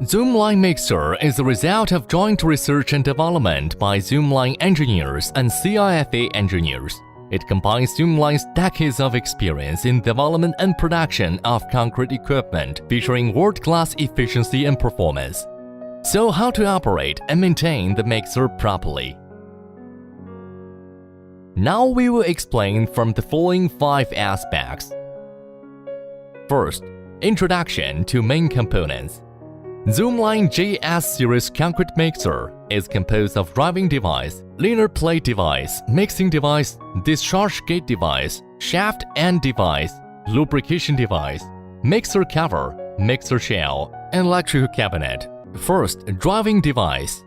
Zoomlion Mixer is the result of joint research and development by Zoomlion engineers and CIFA engineers. It combines Zoomlion's decades of experience in development and production of concrete equipment featuring world-class efficiency and performance. So how to operate and maintain the mixer properly? Now we will explain from the following 5 aspects. First, introduction to main components. Zoomlion JS series concrete mixer is composed of driving device, linear plate device, mixing device, discharge gate device, shaft end device, lubrication device, mixer cover, mixer shell, and electrical cabinet. First, driving device.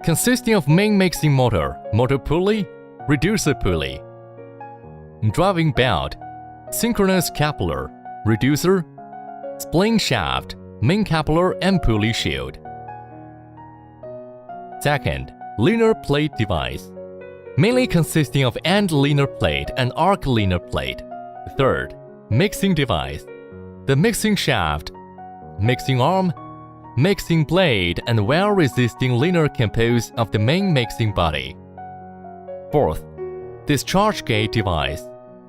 Consisting of main mixing motor, motor pulley, reducer pulley, driving belt, synchronous coupler, reducer, spring shaft, main coupler and pulley shield. Second, linear plate device, mainly consisting of end linear plate and arc linear plate. Third, mixing device, the mixing shaft, mixing arm, mixing blade and wear-resisting linear composed of the main mixing body. Fourth, discharge gate device.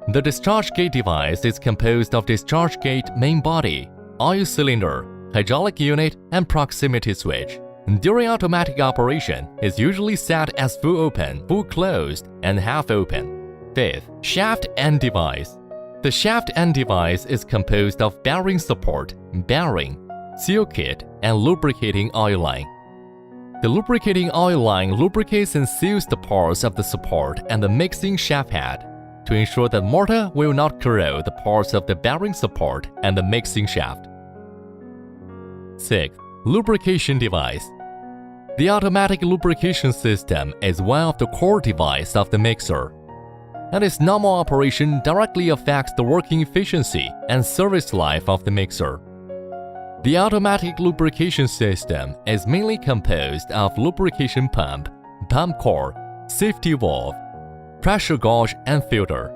The discharge gate device is composed of discharge gate main body, oil cylinder, hydraulic unit, and proximity switch. During automatic operation, is usually set as full open, full closed, and half open. Fifth, shaft end device. The shaft end device is composed of bearing support, bearing, seal kit, and lubricating oil line. The lubricating oil line lubricates and seals the parts of the support and the mixing shaft head to ensure that mortar will not corrode the parts of the bearing support and the mixing shaft. Sixth, lubrication device. The automatic lubrication system is one of the core devices of the mixer, and its normal operation directly affects the working efficiency and service life of the mixer. The automatic lubrication system is mainly composed of lubrication pump, pump core, safety valve, pressure gauge, and filter.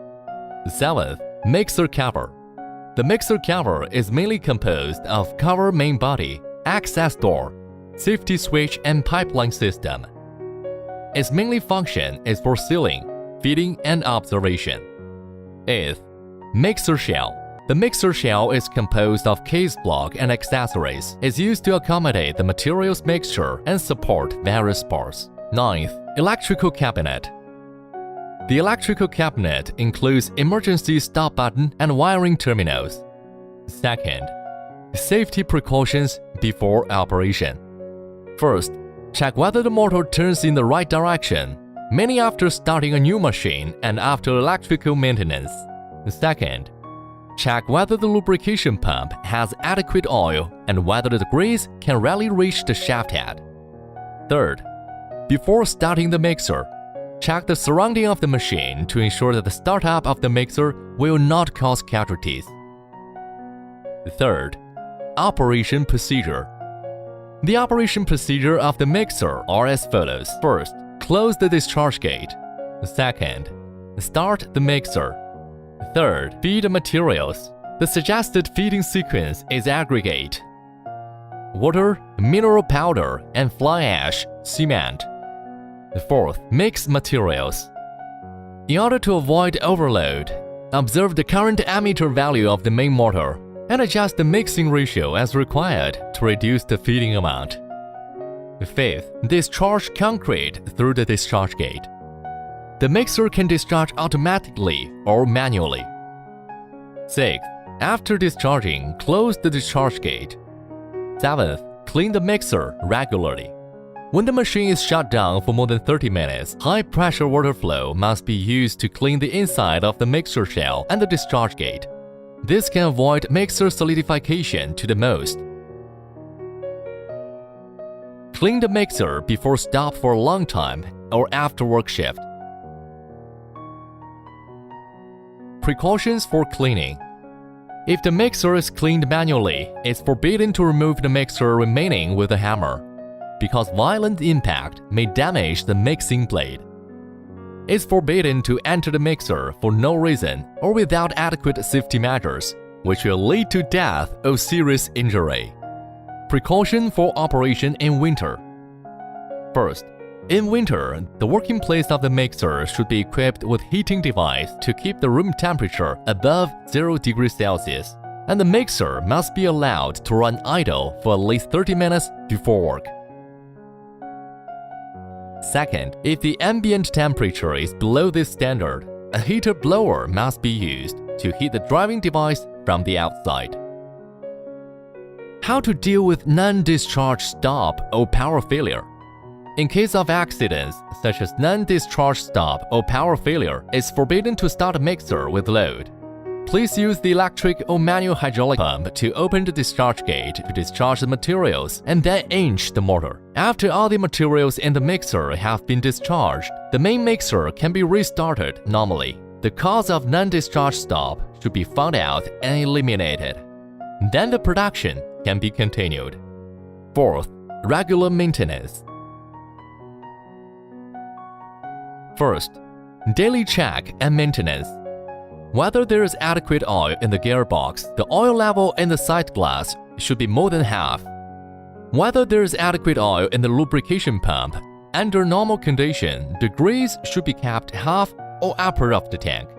Seventh, mixer cover. The mixer cover is mainly composed of cover main body, access door, safety switch, and pipeline system. Its mainly function is for sealing, feeding, and observation. Eighth, mixer shell. The mixer shell is composed of case block and accessories. It's used to accommodate the materials mixture and support various parts. Ninth, electrical cabinet. The electrical cabinet includes emergency stop button and wiring terminals. Second, safety precautions before operation. First, check whether the motor turns in the right direction, mainly after starting a new machine and after electrical maintenance. Second, check whether the lubrication pump has adequate oil and whether the grease can really reach the shaft head. Third, before starting the mixer, check the surrounding of the machine to ensure that the startup of the mixer will not cause casualties. Third, operation procedure. The operation procedure of the mixer are as follows. First, close the discharge gate. Second, start the mixer. Third, feed the materials. The suggested feeding sequence is aggregate, water, mineral powder, and fly ash, cement. Fourth, mix materials. In order to avoid overload, observe the current ammeter value of the main motor and adjust the mixing ratio as required to reduce the feeding amount. Fifth, discharge concrete through the discharge gate. The mixer can discharge automatically or manually. Sixth, after discharging, close the discharge gate. Seventh, clean the mixer regularly. When the machine is shut down for more than 30 minutes, high-pressure water flow must be used to clean the inside of the mixer shell and the discharge gate. This can avoid mixer solidification to the most. Clean the mixer before stop for a long time or after work shift. Precautions for cleaning. If the mixer is cleaned manually, it's forbidden to remove the mixer remaining with a hammer, because violent impact may damage the mixing blade. It's forbidden to enter the mixer for no reason or without adequate safety measures, which will lead to death or serious injury. Precaution for operation in winter. First, in winter, the working place of the mixer should be equipped with heating device to keep the room temperature above 0 degrees Celsius, and the mixer must be allowed to run idle for at least 30 minutes before work. Second, if the ambient temperature is below this standard, a heater blower must be used to heat the driving device from the outside. How to deal with non-discharge stop or power failure? In case of accidents, such as non-discharge stop or power failure, it's forbidden to start a mixer with load. Please use the electric or manual hydraulic pump to open the discharge gate to discharge the materials and then inch the motor. After all the materials in the mixer have been discharged, the main mixer can be restarted normally. The cause of non-discharge stop should be found out and eliminated. Then the production can be continued. Fourth, regular maintenance. First, daily check and maintenance. Whether there is adequate oil in the gearbox, the oil level in the sight glass should be more than half. Whether there is adequate oil in the lubrication pump, under normal condition, the grease should be kept half or upper of the tank.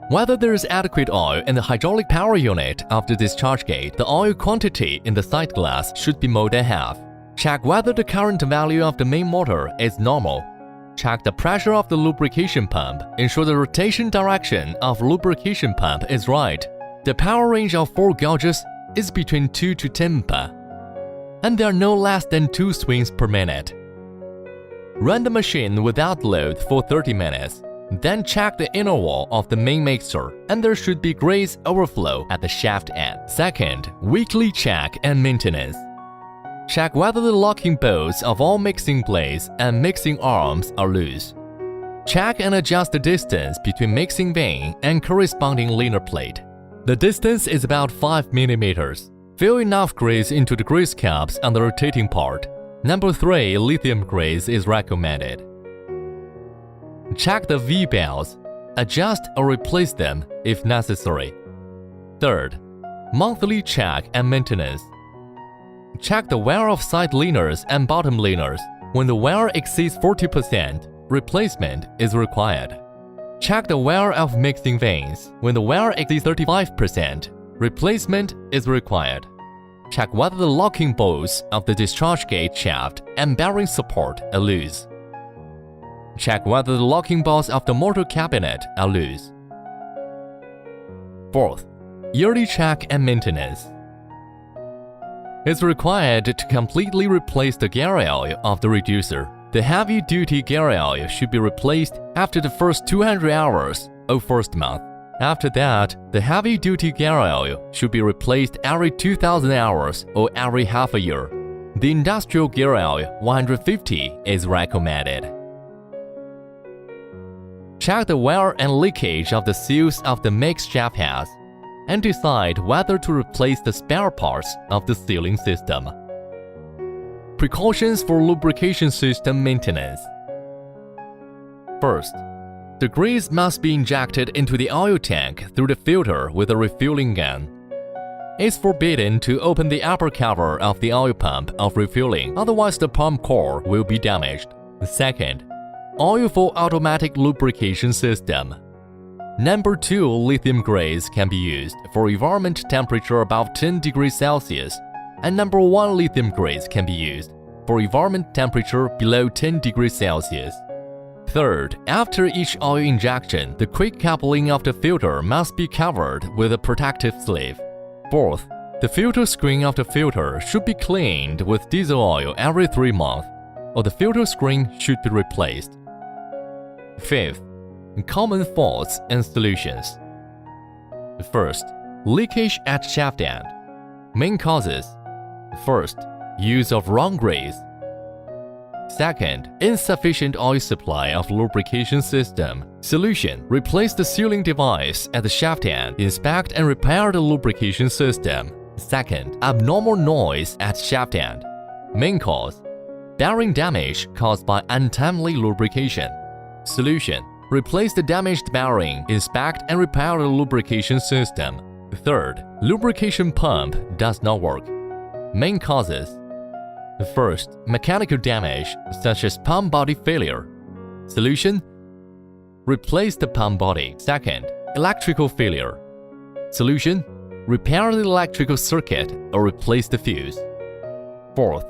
Whether there is adequate oil in the hydraulic power unit of the discharge gate, the oil quantity in the sight glass should be more than half. Check whether the current value of the main motor is normal. Check the pressure of the lubrication pump. Ensure the rotation direction of lubrication pump is right. The power range of 4 gauges is between 2 to 10 pa, and there are no less than 2 swings per minute. Run the machine without load for 30 minutes. Then check the inner wall of the main mixer, and there should be grease overflow at the shaft end. Second, weekly check and maintenance. Check whether the locking bolts of all mixing blades and mixing arms are loose. Check and adjust the distance between mixing vane and corresponding liner plate. The distance is about 5 mm. Fill enough grease into the grease caps on the rotating part. Number 3 lithium grease is recommended. Check the V-belts. Adjust or replace them if necessary. Third, monthly check and maintenance. Check the wear of side liners and bottom liners. When the wear exceeds 40%, replacement is required. Check the wear of mixing vanes. When the wear exceeds 35%, replacement is required. Check whether the locking bolts of the discharge gate shaft and bearing support are loose. Check whether the locking bolts of the motor cabinet are loose. Fourth, yearly check and maintenance. It's required to completely replace the gear oil of the reducer. The heavy-duty gear oil should be replaced after the first 200 hours or first month. After that, the heavy-duty gear oil should be replaced every 2,000 hours or every half a year. The industrial gear oil 150 is recommended. Check the wear and leakage of the seals of the mixed shaft heads, and decide whether to replace the spare parts of the sealing system. Precautions for lubrication system maintenance. First, the grease must be injected into the oil tank through the filter with a refueling gun. It's forbidden to open the upper cover of the oil pump of refueling, otherwise the pump core will be damaged. Second, oil for automatic lubrication system. Number 2 lithium grease can be used for environment temperature above 10 degrees Celsius, and number 1 lithium grease can be used for environment temperature below 10 degrees Celsius. Third, after each oil injection, the quick coupling of the filter must be covered with a protective sleeve. Fourth, the filter screen of the filter should be cleaned with diesel oil every 3 months, or the filter screen should be replaced. Fifth, common faults and solutions. First, leakage at shaft end. Main causes. First, use of wrong grease. Second, insufficient oil supply of lubrication system. Solution: replace the sealing device at the shaft end. Inspect and repair the lubrication system. Second, abnormal noise at shaft end. Main cause: bearing damage caused by untimely lubrication. Solution: replace the damaged bearing, inspect and repair the lubrication system. Third, lubrication pump does not work. Main causes: first, mechanical damage, such as pump body failure. Solution: replace the pump body. Second, electrical failure. Solution: repair the electrical circuit or replace the fuse. Fourth,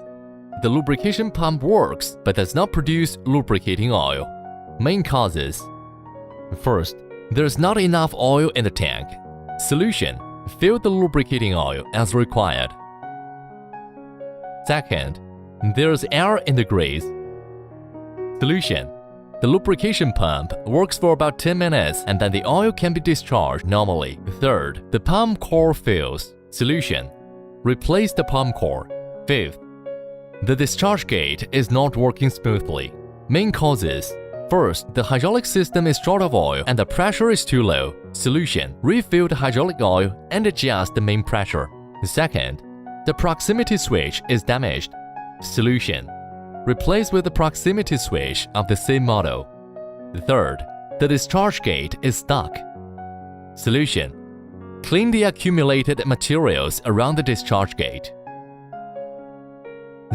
the lubrication pump works but does not produce lubricating oil. Main causes: first, there is not enough oil in the tank. Solution: fill the lubricating oil as required. Second, there is air in the grease. Solution: the lubrication pump works for about 10 minutes and then the oil can be discharged normally. Third, the pump core fails. Solution: replace the pump core. Fifth, the discharge gate is not working smoothly. Main causes: first, the hydraulic system is short of oil and the pressure is too low. Solution: refill the hydraulic oil and adjust the main pressure. Second, the proximity switch is damaged. Solution: replace with the proximity switch of the same model. Third, the discharge gate is stuck. Solution: clean the accumulated materials around the discharge gate.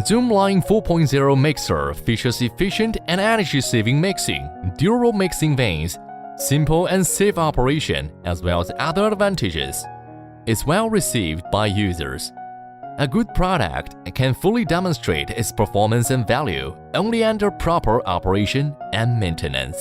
Zoomlion 4.0 mixer features efficient and energy-saving mixing, durable mixing vanes, simple and safe operation, as well as other advantages. It's well received by users. A good product can fully demonstrate its performance and value only under proper operation and maintenance.